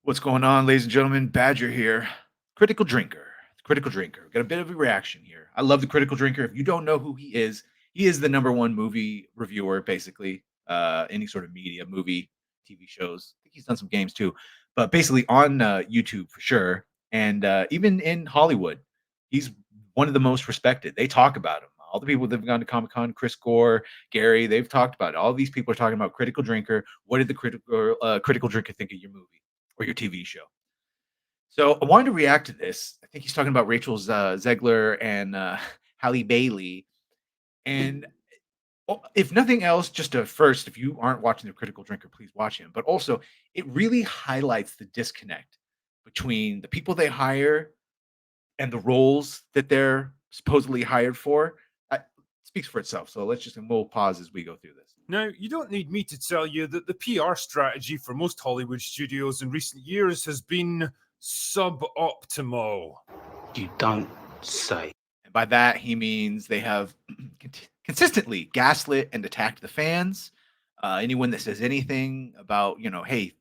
What's going on, ladies and gentlemen? Badger here. Critical Drinker. Critical Drinker. Got a bit of a reaction here. I love the Critical Drinker. If you don't know who he is the number one movie reviewer, basically. Any sort of media, movie, TV shows. I think he's done some games too, but basically on YouTube for sure, and even in Hollywood, he's one of the most respected. They talk about him. All the people that have gone to Comic Con, Chris Gore, Gary, they've talked about it. All these people are talking about Critical Drinker. What did the Critical Drinker think of your movie or your TV show? So I wanted to react to this. I think he's talking about Rachel Zegler and Halle Bailey. And if nothing else, just to first, if you aren't watching The Critical Drinker, please watch him. But also, it really highlights the disconnect between the people they hire and the roles that they're supposedly hired for. It speaks for itself. So we'll pause as we go through this. Now, you don't need me to tell you that the PR strategy for most Hollywood studios in recent years has been suboptimal. You don't say. And by that, he means they have consistently gaslit and attacked the fans. Anyone that says anything about, hey,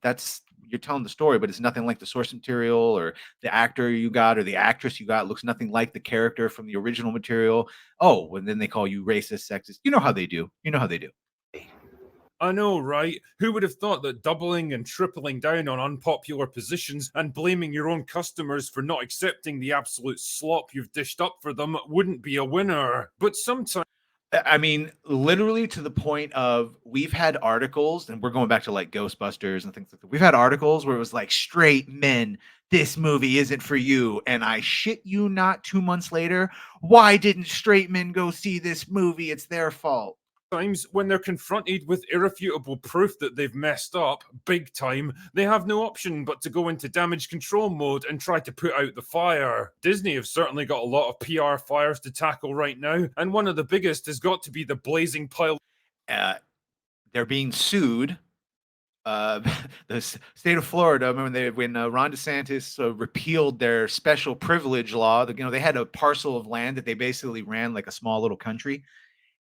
you're telling the story, but it's nothing like the source material, or the actor you got or the actress you got looks nothing like the character from the original material. Oh, and then they call you racist, sexist. You know how they do. I know, right? Who would have thought that doubling and tripling down on unpopular positions and blaming your own customers for not accepting the absolute slop you've dished up for them wouldn't be a winner? But sometimes, I mean, literally to the point of we've had articles, and we're going back to like Ghostbusters and things like that. We've had articles where it was like, straight men, this movie isn't for you. And I shit you not, 2 months later, why didn't straight men go see this movie? It's their fault. when they're confronted with irrefutable proof that they've messed up big time, they have no option but to go into damage control mode and try to put out the fire. Disney have certainly got a lot of PR fires to tackle right now, and one of the biggest has got to be the blazing pile. They're being sued. The state of Florida, remember when Ron DeSantis repealed their special privilege law, they had a parcel of land that they basically ran like a small little country.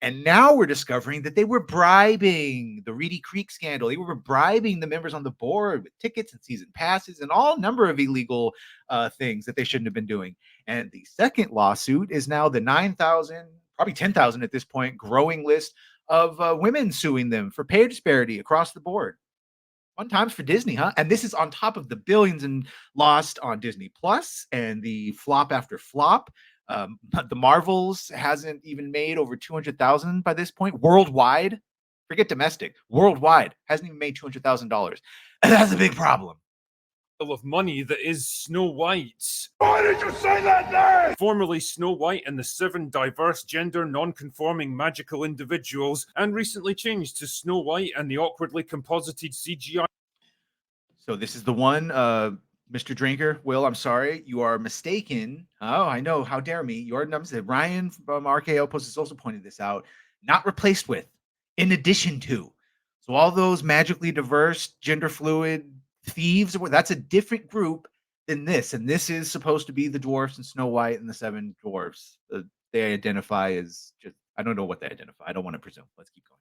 And now we're discovering that they were bribing the Reedy Creek scandal. They were bribing the members on the board with tickets and season passes and all number of illegal things that they shouldn't have been doing. And the second lawsuit is now the 9,000, probably 10,000 at this point, growing list of women suing them for pay disparity across the board. Fun times for Disney, huh? And this is on top of the billions and lost on Disney Plus and the flop after flop. The Marvels hasn't even made over 200,000 by this point worldwide. Forget domestic, worldwide hasn't even made $200,000, and that's a big problem. Of money that is Snow White. Why did you say that name? Formerly Snow White and the 7 diverse gender non-conforming magical individuals, and recently changed to Snow White and the awkwardly composited CGI. So this is the one, Mr. Drinker. Will, I'm sorry, you are mistaken. Oh, I know. How dare me? Your numbers that Ryan from RKO Post has also pointed this out. Not replaced with, in addition to. So all those magically diverse, gender fluid thieves, that's a different group than this. And this is supposed to be the dwarfs and Snow White and the 7 dwarfs. They identify as just, I don't know what they identify. I don't want to presume. Let's keep going.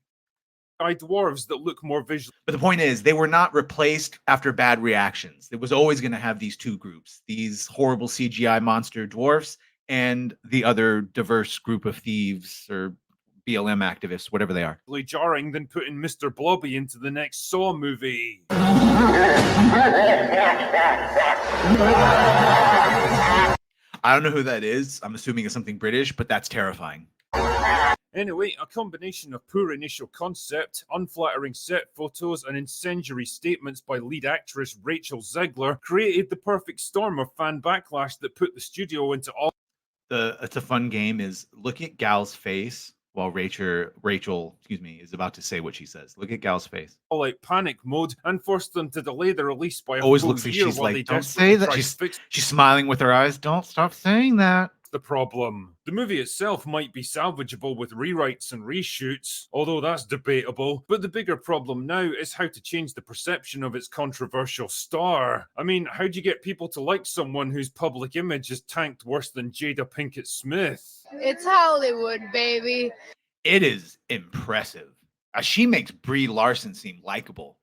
Dwarves that look more visual. But the point is, they were not replaced after bad reactions. It was always going to have these two groups, these horrible CGI monster dwarfs and the other diverse group of thieves or BLM activists, whatever they are. Jarring than putting Mr. Blobby into the next Saw movie. I don't know who that is. I'm assuming it's something British, but that's terrifying. Anyway, a combination of poor initial concept, unflattering set photos, and incendiary statements by lead actress Rachel Zegler created the perfect storm of fan backlash that put the studio into all. It's a fun game is look at Gal's face while Rachel, is about to say what she says. Look at Gal's face. All out panic mode and forced them to delay the release by a always full looks like year she's while like, they don't say that. She's smiling with her eyes. Don't stop saying that. The problem. The movie itself might be salvageable with rewrites and reshoots, although that's debatable, but the bigger problem now is how to change the perception of its controversial star. I mean, how do you get people to like someone whose public image is tanked worse than Jada Pinkett Smith? It's Hollywood, baby. It is impressive. She makes Brie Larson seem likable.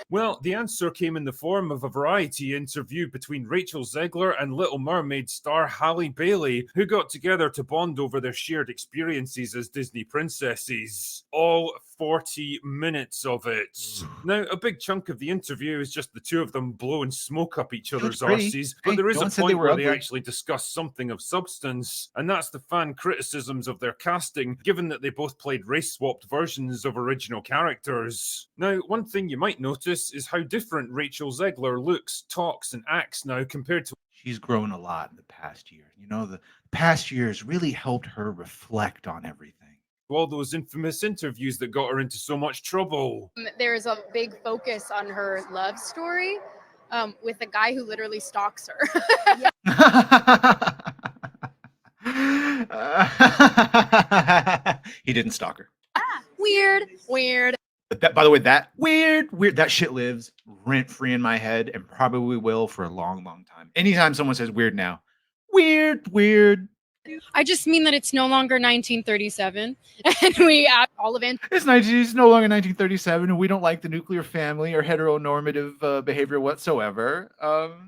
Well, the answer came in the form of a variety interview between Rachel Zegler and Little Mermaid star Halle Bailey, who got together to bond over their shared experiences as Disney princesses. All 40 minutes of it. Now, a big chunk of the interview is just the two of them blowing smoke up each She looks other's pretty. arses, Hey, but there is no a one said they point were where they ugly. actually discuss something of substance, and that's the fan criticisms of their casting, given that they both played race-swapped versions of original characters. Now, one thing you might notice is how different Rachel Zegler looks, talks, and acts now compared to She's grown a lot in the past year. You know, the past years really helped her reflect on everything. all those infamous interviews that got her into so much trouble. There's a big focus on her love story with a guy who literally stalks her. He didn't stalk her. Weird. But that, by the way, that weird, that shit lives rent free in my head and probably will for a long, long time. Anytime someone says weird now, weird. I just mean that it's no longer 1937, and we have all of it. It's no longer 1937, and we don't like the nuclear family or heteronormative behavior whatsoever.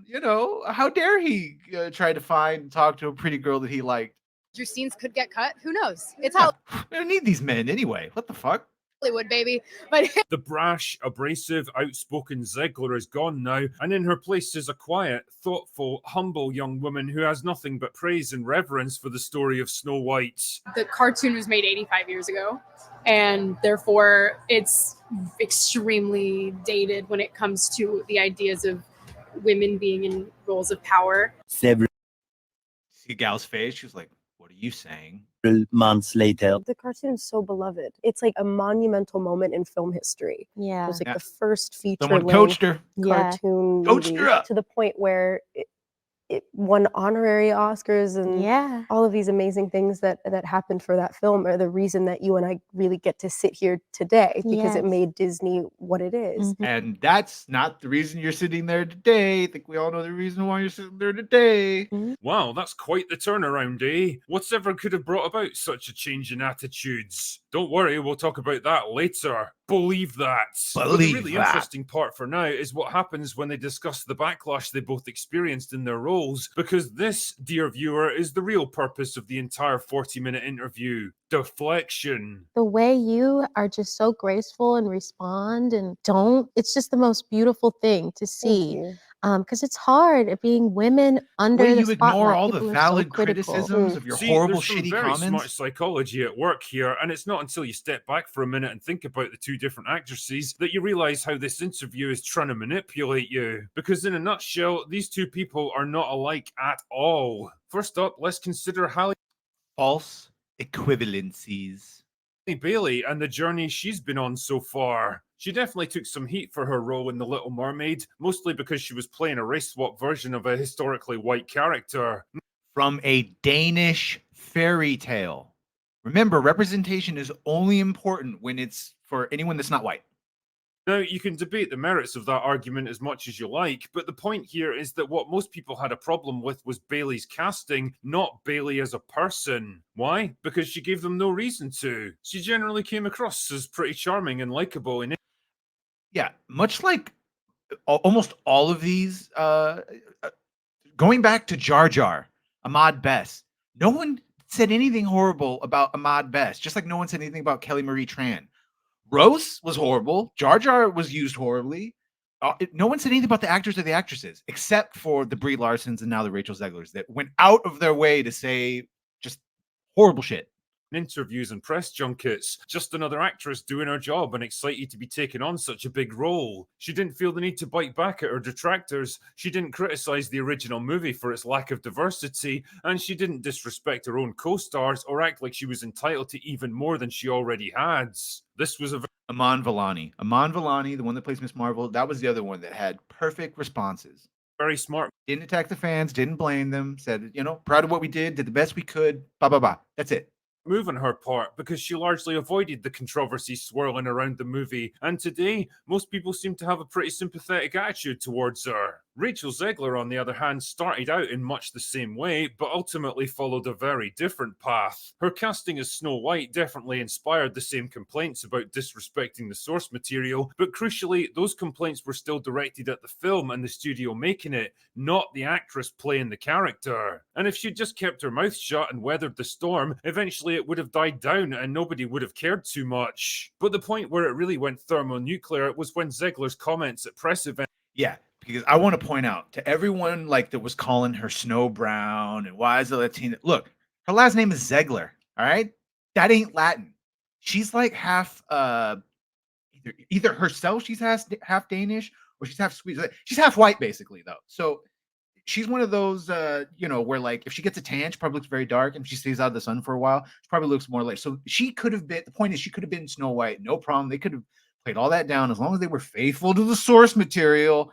You know, how dare he try to find and talk to a pretty girl that he liked? Your scenes could get cut. Who knows? It's Yeah. We don't need these men anyway. What the fuck? Hollywood, baby. But The brash, abrasive, outspoken Zegler is gone now, and in her place is a quiet, thoughtful, humble young woman who has nothing but praise and reverence for the story of Snow White. the cartoon was made 85 years ago, and therefore it's extremely dated when it comes to the ideas of women being in roles of power. Several See Gal's face. She was like, "What are you saying?" months later, The cartoon is so beloved. It's like a monumental moment in film history. It Yeah. was like Yeah. the first Someone feature-length coached her. Yeah. cartoon Coached movie her up. to the point where it won honorary Oscars and Yeah. all of these amazing things that happened for that film are the reason that you and I really get to sit here today because it Yes. made Disney what it is. Mhm. And that's not the reason you're sitting there today. I think we all know the reason why you're sitting there today. Wow, that's quite the turnaround, eh? Whatever could have brought about such a change in attitudes? Don't worry, we'll talk about that later. Believe that. But the Believe really that. interesting part for now is what happens when they discuss the backlash they both experienced in their roles, because this, dear viewer, is the real purpose of the entire 40-minute interview. Deflection. The way you are just so graceful and respond and it's just the most beautiful thing to Thank see. you. Because it's hard at being women under Way the you spotlight. ignore all the People are so valid critical. criticisms of your See, horrible, there's some shitty very smart comments. psychology at work here, and it's not until you step back for a minute and think about the two different actresses that you realize how this interview is trying to manipulate you. Because in a nutshell, these two people are not alike at all. First up, let's consider Halle False equivalencies. Bailey and the journey she's been on so far. She definitely took some heat for her role in The Little Mermaid, mostly because she was playing a race swap version of a historically white character. From a Danish fairy tale. Remember, representation is only important when it's for anyone that's not white. Now, you can debate the merits of that argument as much as you like, but the point here is that what most people had a problem with was Bailey's casting, not Bailey as a person. Why? Because she gave them no reason to. She generally came across as pretty charming and likable in Yeah, much like almost all of these, going back to Jar Jar, Ahmad Best, no one said anything horrible about Ahmad Best, just like no one said anything about Kelly Marie Tran. Rose was horrible. Jar Jar was used horribly. No one said anything about the actors or the actresses, except for the Brie Larsons and now the Rachel Zeglers that went out of their way to say just horrible shit. interviews and press junkets. Just another actress doing her job and excited to be taking on such a big role. She didn't feel the need to bite back at her detractors. She didn't criticize the original movie for its lack of diversity, and she didn't disrespect her own co-stars or act like she was entitled to even more than she already had. This was a Aman Vellani. Aman Vellani, the one that plays Miss Marvel, that was the other one that had perfect responses. very smart Didn't attack the fans, didn't blame them, said, you know, proud of what we did the best we could, blah, blah, blah. That's it. move on her part because she largely avoided the controversy swirling around the movie, and today most people seem to have a pretty sympathetic attitude towards her. Rachel Zegler, on the other hand, started out in much the same way, but ultimately followed a very different path. Her casting as Snow White definitely inspired the same complaints about disrespecting the source material, but crucially, those complaints were still directed at the film and the studio making it, not the actress playing the character. And if she'd just kept her mouth shut and weathered the storm, eventually it would have died down and nobody would have cared too much. But the point where it really went thermonuclear was when Zegler's comments at press events. Yeah, because I want to point out to everyone like that was calling her Snow Brown and why is it Latina? Look, her last name is Zegler. All right, that ain't Latin. She's like half either herself. She's half Danish or she's half Swedish. She's half white basically though. So she's one of those where like if she gets a tan, she probably looks very dark, and if she stays out of the sun for a while, she probably looks more like. So she could have been. The point is, she could have been Snow White, no problem. They could have played all that down as long as they were faithful to the source material.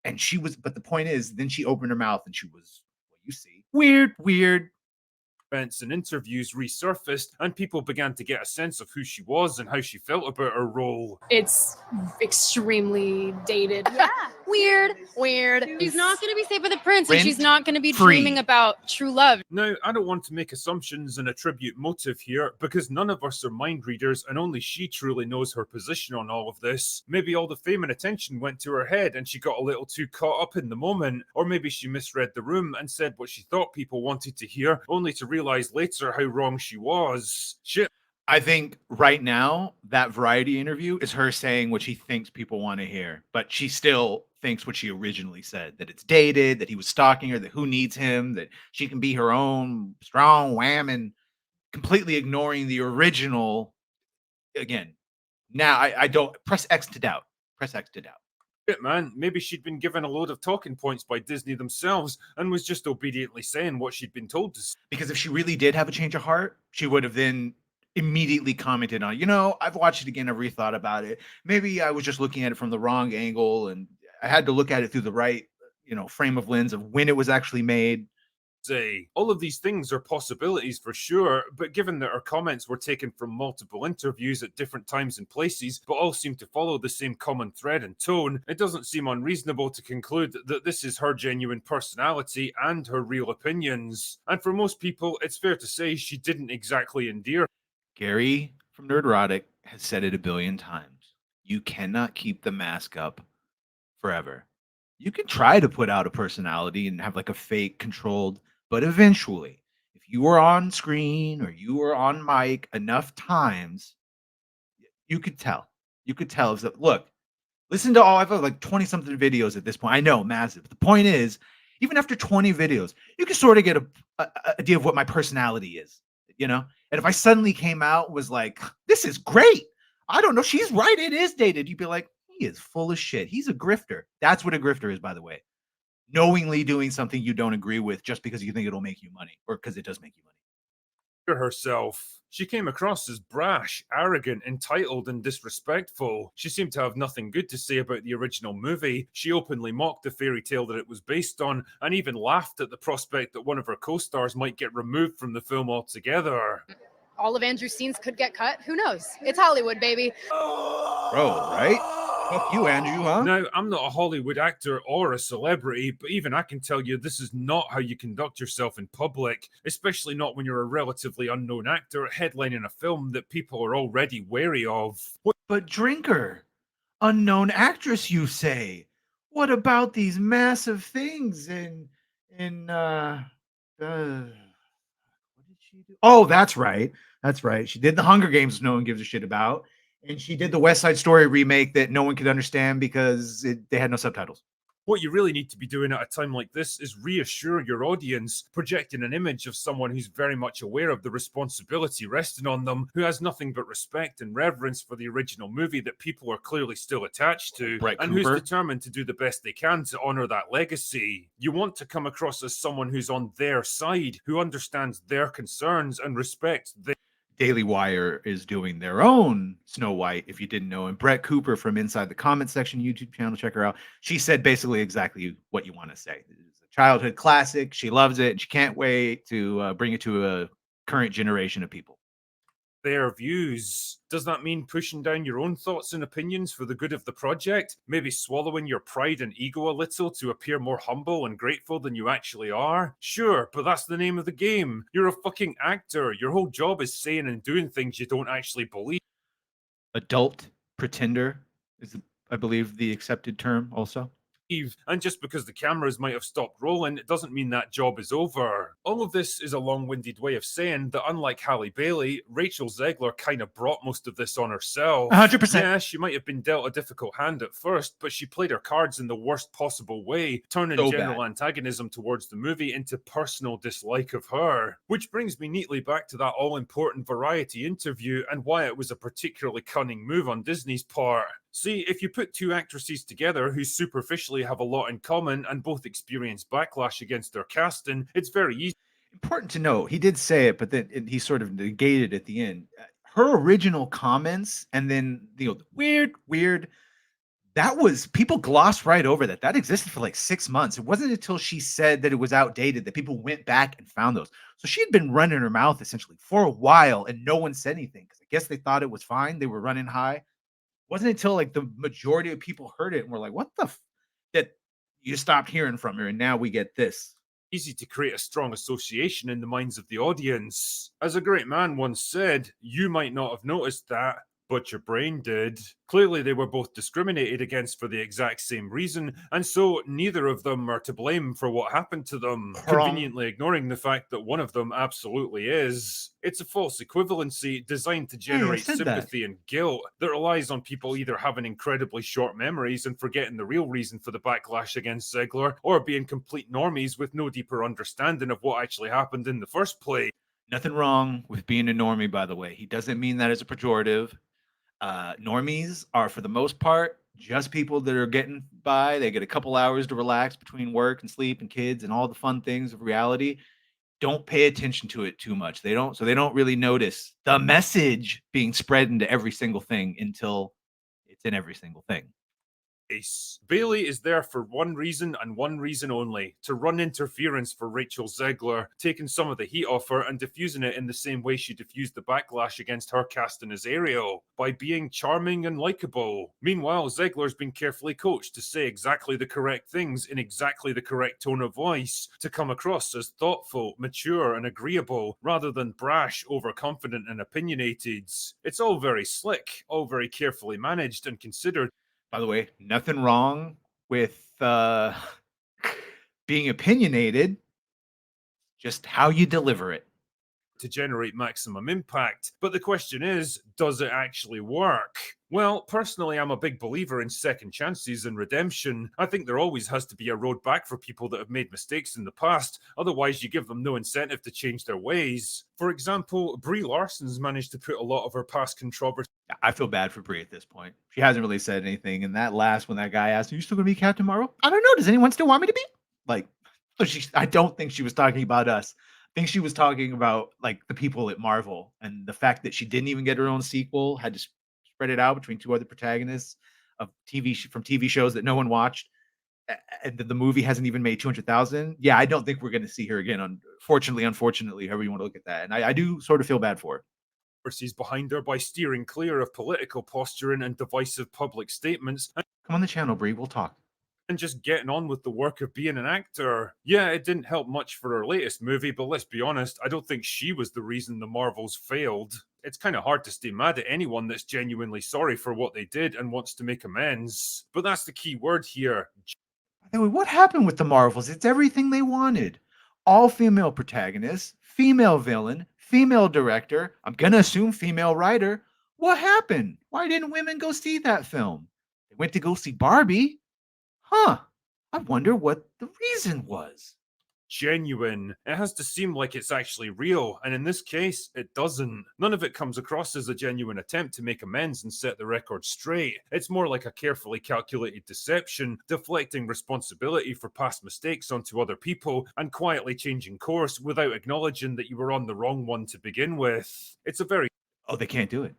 And she was, but the point is, then she opened her mouth and she was what you see. Weird. Events and interviews resurfaced, and people began to get a sense of who she was and how she felt about her role. It's extremely dated. Yeah. Weird. She's not going to be saved by the prince, and Rent she's not going to be free. dreaming about true love. Now, I don't want to make assumptions and attribute motive here, because none of us are mind readers, and only she truly knows her position on all of this. Maybe all the fame and attention went to her head and she got a little too caught up in the moment, or maybe she misread the room and said what she thought people wanted to hear, only to realize later how wrong she was. Shit. I think right now that Variety interview is her saying what she thinks people want to hear, but she still thinks what she originally said, that it's dated, that he was stalking her, that who needs him, that she can be her own strong whammon, completely ignoring the original. Again, now I don't press X to doubt. Shit, man. Maybe she'd been given a load of talking points by Disney themselves and was just obediently saying what she'd been told to say. Because if she really did have a change of heart, she would have then immediately commented on, I've watched it again, I've rethought about it. Maybe I was just looking at it from the wrong angle and I had to look at it through the right, frame of lens of when it was actually made. Say. All of these things are possibilities for sure, but given that her comments were taken from multiple interviews at different times and places, but all seem to follow the same common thread and tone, it doesn't seem unreasonable to conclude that this is her genuine personality and her real opinions. And for most people, it's fair to say she didn't exactly endear. Gary from Nerdrotic has said it a billion times. You cannot keep the mask up forever. You can try to put out a personality and have like a fake controlled, but eventually, if you were on screen or you were on mic enough times, you could tell. You could tell. If that, look, listen to all, I've got like 20 something videos at this point. I know, massive. But the point is, even after 20 videos, you can sort of get a idea of what my personality is, And if I suddenly came out was like, this is great. I don't know. She's right. It is dated. You'd be like, he is full of shit. He's a grifter. That's what a grifter is, by the way. Knowingly doing something you don't agree with just because you think it'll make you money or because it does make you money. Herself. She came across as brash, arrogant, entitled, and disrespectful. She seemed to have nothing good to say about the original movie. She openly mocked the fairy tale that it was based on, and even laughed at the prospect that one of her co-stars might get removed from the film altogether. All of Andrew's scenes could get cut. Who knows? It's Hollywood, baby. Bro, right? Fuck you, Andrew, huh? Now, I'm not a Hollywood actor or a celebrity, but even I can tell you this is not how you conduct yourself in public, especially not when you're a relatively unknown actor headlining a film that people are already wary of. But Drinker, unknown actress, you say? What about these massive things in what did she do? Oh, that's right. She did the Hunger Games no one gives a shit about. And she did the West Side Story remake that no one could understand because they had no subtitles. What you really need to be doing at a time like this is reassure your audience, projecting an image of someone who's very much aware of the responsibility resting on them, who has nothing but respect and reverence for the original movie that people are clearly still attached to, Brett and Cooper. who's determined to do the best they can to honor that legacy. You want to come across as someone who's on their side, who understands their concerns and respects their. Daily Wire is doing their own Snow White, if you didn't know. And Brett Cooper from Inside the Comment Section YouTube channel, check her out. She said basically exactly what you want to say. It's a childhood classic. She loves it. And she can't wait to bring it to a current generation of people. their views. Does that mean pushing down your own thoughts and opinions for the good of the project? Maybe swallowing your pride and ego a little to appear more humble and grateful than you actually are? Sure, but that's the name of the game. You're a fucking actor. Your whole job is saying and doing things you don't actually believe. Adult pretender is, I believe, the accepted term also. And just because the cameras might have stopped rolling, it doesn't mean that job is over. All of this is a long-winded way of saying that unlike Halle Bailey, Rachel Zegler kind of brought most of this on herself. 100%. Yeah, she might have been dealt a difficult hand at first, but she played her cards in the worst possible way, turning So general bad. antagonism towards the movie into personal dislike of her. Which brings me neatly back to that all-important Variety interview and why it was a particularly cunning move on Disney's part. See, if you put two actresses together who superficially have a lot in common and both experience backlash against their casting, it's very easy. Important to note, he did say it, but then he sort of negated at the end. Her original comments, and then weird. That was, people glossed right over that. That existed for like 6 months. It wasn't until she said that it was outdated that people went back and found those. So she had been running her mouth essentially for a while, and no one said anything because I guess they thought it was fine. They were running high. Wasn't until like the majority of people heard it and were like, "What the?" That you stopped hearing from her, and now we get this. Easy to create a strong association in the minds of the audience. As a great man once said, you might not have noticed that, but your brain did. Clearly, they were both discriminated against for the exact same reason, and so neither of them are to blame for what happened to them, conveniently ignoring the fact that one of them absolutely is. It's a false equivalency designed to generate said that. sympathy and guilt that relies on people either having incredibly short memories and forgetting the real reason for the backlash against Ziegler, or being complete normies with no deeper understanding of what actually happened in the first place. Nothing wrong with being a normie, by the way. He doesn't mean that as a pejorative. Normies are, for the most part, just people that are getting by. They get a couple hours to relax between work and sleep and kids and all the fun things of reality. Don't pay attention to it too much. They don't really notice the message being spread into every single thing until it's in every single thing. Bailey is there for one reason and one reason only: to run interference for Rachel Zegler, taking some of the heat off her and diffusing it in the same way she diffused the backlash against her casting as Ariel, by being charming and likable. Meanwhile, Zegler's been carefully coached to say exactly the correct things in exactly the correct tone of voice, to come across as thoughtful, mature, and agreeable, rather than brash, overconfident, and opinionated. It's all very slick, all very carefully managed and considered. By the way, nothing wrong with being opinionated, just how you deliver it. To generate maximum impact. But the question is, does it actually work? Well, personally, I'm a big believer in second chances and redemption. I think there always has to be a road back for people that have made mistakes in the past, otherwise you give them no incentive to change their ways. For example, Brie Larson's managed to put a lot of her past controversy. I feel bad for Brie at this point. She hasn't really said anything. And that last, when that guy asked, "Are you still going to be Captain Marvel?" I don't know. Does anyone still want me to be? Like, I don't think she was talking about us. I think she was talking about like the people at Marvel, and the fact that she didn't even get her own sequel, had to spread it out between two other protagonists of from TV shows that no one watched, and the movie hasn't even made 200,000. Yeah, I don't think we're going to see her again. Unfortunately, however you want to look at that, and I do sort of feel bad for her. Behind her by steering clear of political posturing and divisive public statements. Come on the channel, Brie. We'll talk. And just getting on with the work of being an actor. Yeah, it didn't help much for her latest movie, but let's be honest, I don't think she was the reason the Marvels failed. It's kind of hard to stay mad at anyone that's genuinely sorry for what they did and wants to make amends. But that's the key word here. By the way, what happened with the Marvels? It's everything they wanted. All female protagonists, female villain, female director, I'm going to assume female writer. What happened? Why didn't women go see that film? They went to go see Barbie. Huh. I wonder what the reason was. Genuine. It has to seem like it's actually real, and in this case, it doesn't. None of it comes across as a genuine attempt to make amends and set the record straight. It's more like a carefully calculated deception, deflecting responsibility for past mistakes onto other people, and quietly changing course without acknowledging that you were on the wrong one to begin with. It's a very... Oh, they can't do it.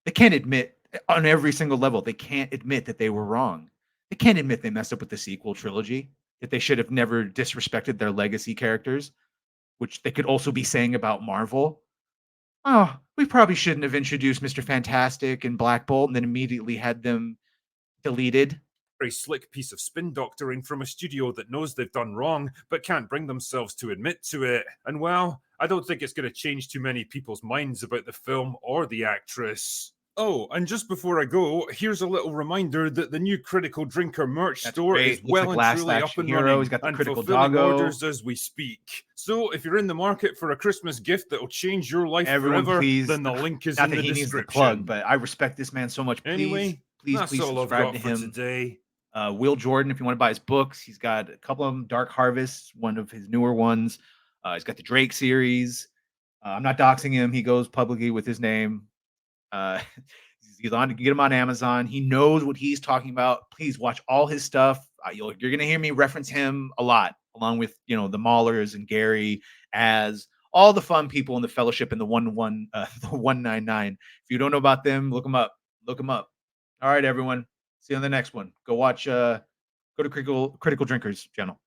They can't admit, on every single level, they can't admit that they were wrong. They can't admit they messed up with the sequel trilogy, that they should have never disrespected their legacy characters, which they could also be saying about Marvel. Oh, we probably shouldn't have introduced Mr. Fantastic and Black Bolt and then immediately had them deleted. Very slick piece of spin doctoring from a studio that knows they've done wrong, but can't bring themselves to admit to it. And well, I don't think it's going to change too many people's minds about the film or the actress. Oh, and just before I go, here's a little reminder that the new Critical Drinker merch That's store great. is Looks well like and Last truly up Action and Hero. running He's got the and Critical fulfilling Doggo. orders as we speak. So if you're in the market for a Christmas gift that'll change your life Everyone, forever, please. then the link is Not in that the he needs the description. plug, but I respect this man so much. Please, Anyway, please that's all I've subscribe got to for him. today. Will Jordan, if you want to buy his books, he's got a couple of them. Dark Harvest, one of his newer ones. He's got the Drake series. I'm not doxing him. He goes publicly with his name. He's on. You can get him on Amazon. He knows what he's talking about. Please watch all his stuff. You're going to hear me reference him a lot, along with the Maulers and Gary, as all the fun people in the Fellowship and the 199. If you don't know about them, look them up. Look them up. All right, everyone. See you on the next one. Go watch. Go to Critical Drinkers channel.